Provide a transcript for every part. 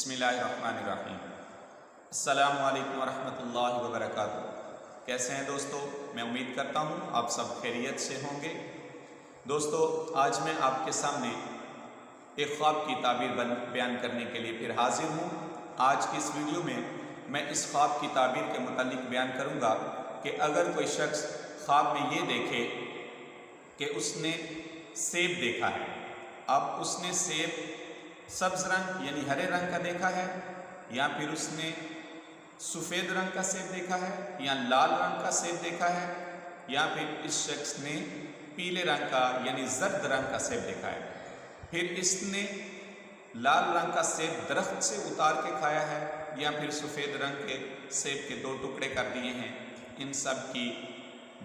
بسم اللہ الرحمن الرحیم۔ السلام علیکم ورحمۃ اللہ وبرکاتہ۔ کیسے ہیں دوستو؟ میں امید کرتا ہوں آپ سب خیریت سے ہوں گے۔ دوستو، آج میں آپ کے سامنے ایک خواب کی تعبیر بیان کرنے کے لیے پھر حاضر ہوں۔ آج کی اس ویڈیو میں اس خواب کی تعبیر کے متعلق بیان کروں گا کہ اگر کوئی شخص خواب میں یہ دیکھے کہ اس نے سیب دیکھا ہے، اب اس نے سیب سبز رنگ یعنی ہرے رنگ کا دیکھا ہے، یا پھر اس نے سفید رنگ کا سیب دیکھا ہے، یا لال رنگ کا سیب دیکھا ہے، یا پھر اس شخص نے پیلے رنگ کا یعنی زرد رنگ کا سیب دیکھا ہے، پھر اس نے لال رنگ کا سیب درخت سے اتار کے کھایا ہے، یا پھر سفید رنگ کے سیب کے 2 ٹکڑے کر دیے ہیں، ان سب کی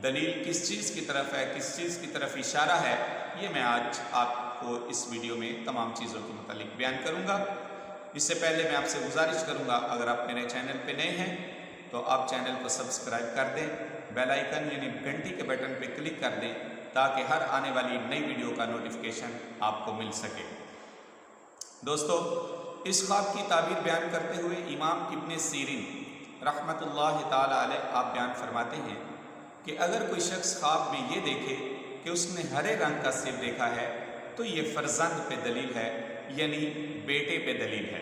دلیل کس چیز کی طرف ہے، کس چیز کی طرف اشارہ ہے، یہ میں آج آپ کو اس ویڈیو میں تمام چیزوں کے متعلق بیان کروں گا۔ اس سے پہلے میں آپ سے گزارش کروں گا، اگر آپ میرے چینل پہ نئے ہیں تو آپ چینل کو سبسکرائب کر دیں، بیل آئیکن یعنی گھنٹی کے بٹن پہ کلک کر دیں تاکہ ہر آنے والی نئی ویڈیو کا نوٹیفیکیشن آپ کو مل سکے۔ دوستو، اس خواب کی تعبیر بیان کرتے ہوئے امام ابن سیرین رحمۃ اللہ تعالی علیہ آپ بیان فرماتے ہیں کہ اگر کوئی شخص خواب میں یہ دیکھے کہ اس نے ہرے رنگ کا سیب دیکھا ہے تو یہ فرزند پہ دلیل ہے، یعنی بیٹے پہ دلیل ہے،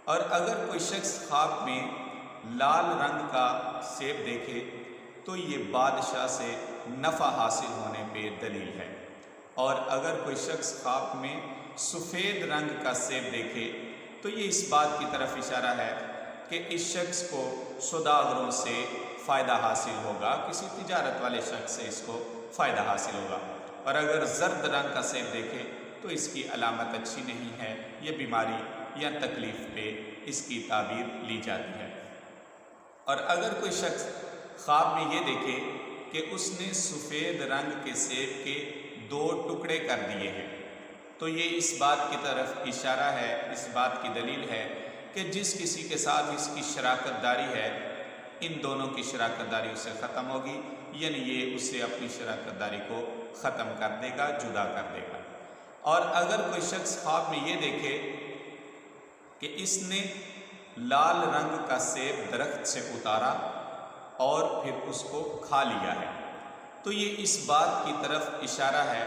اور اگر کوئی شخص خواب میں لال رنگ کا سیب دیکھے تو یہ بادشاہ سے نفع حاصل ہونے پہ دلیل ہے، اور اگر کوئی شخص خواب میں سفید رنگ کا سیب دیکھے تو یہ اس بات کی طرف اشارہ ہے کہ اس شخص کو سوداگروں سے فائدہ حاصل ہوگا، کسی تجارت والے شخص سے اس کو فائدہ حاصل ہوگا، اور اگر زرد رنگ کا سیب دیکھے تو اس کی علامت اچھی نہیں ہے، یہ بیماری یا تکلیف پہ اس کی تعبیر لی جاتی ہے۔ اور اگر کوئی شخص خواب میں یہ دیکھے کہ اس نے سفید رنگ کے سیب کے 2 ٹکڑے کر دیے ہیں تو یہ اس بات کی طرف اشارہ ہے، اس بات کی دلیل ہے کہ جس کسی کے ساتھ اس کی شراکت داری ہے، ان دونوں کی شراکت داری اس سے ختم ہوگی، یعنی یہ اس سے اپنی شراکت داری کو ختم کر دے گا، جدا کر دے گا۔ اور اگر کوئی شخص خواب میں یہ دیکھے کہ اس نے لال رنگ کا سیب درخت سے اتارا اور پھر اس کو کھا لیا ہے تو یہ اس بات کی طرف اشارہ ہے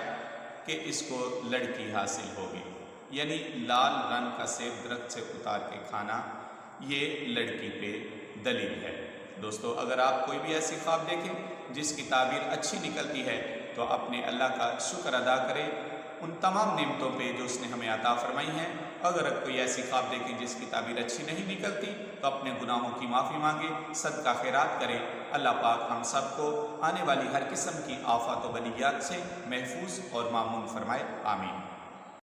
کہ اس کو لڑکی حاصل ہوگی، یعنی لال رنگ کا سیب درخت سے اتار کے کھانا یہ لڑکی پہ دلیل ہے۔ دوستو، اگر آپ کوئی بھی ایسی خواب دیکھیں جس کی تعبیر اچھی نکلتی ہے تو اپنے اللہ کا شکر ادا کریں ان تمام نعمتوں پہ جو اس نے ہمیں عطا فرمائی ہیں۔ اگر کوئی ایسی خواب دیکھیں جس کی تعبیر اچھی نہیں نکلتی تو اپنے گناہوں کی معافی مانگیں، صدقہ خیرات کریں۔ اللہ پاک ہم سب کو آنے والی ہر قسم کی آفات و بلیات سے محفوظ اور مامون فرمائے، آمین۔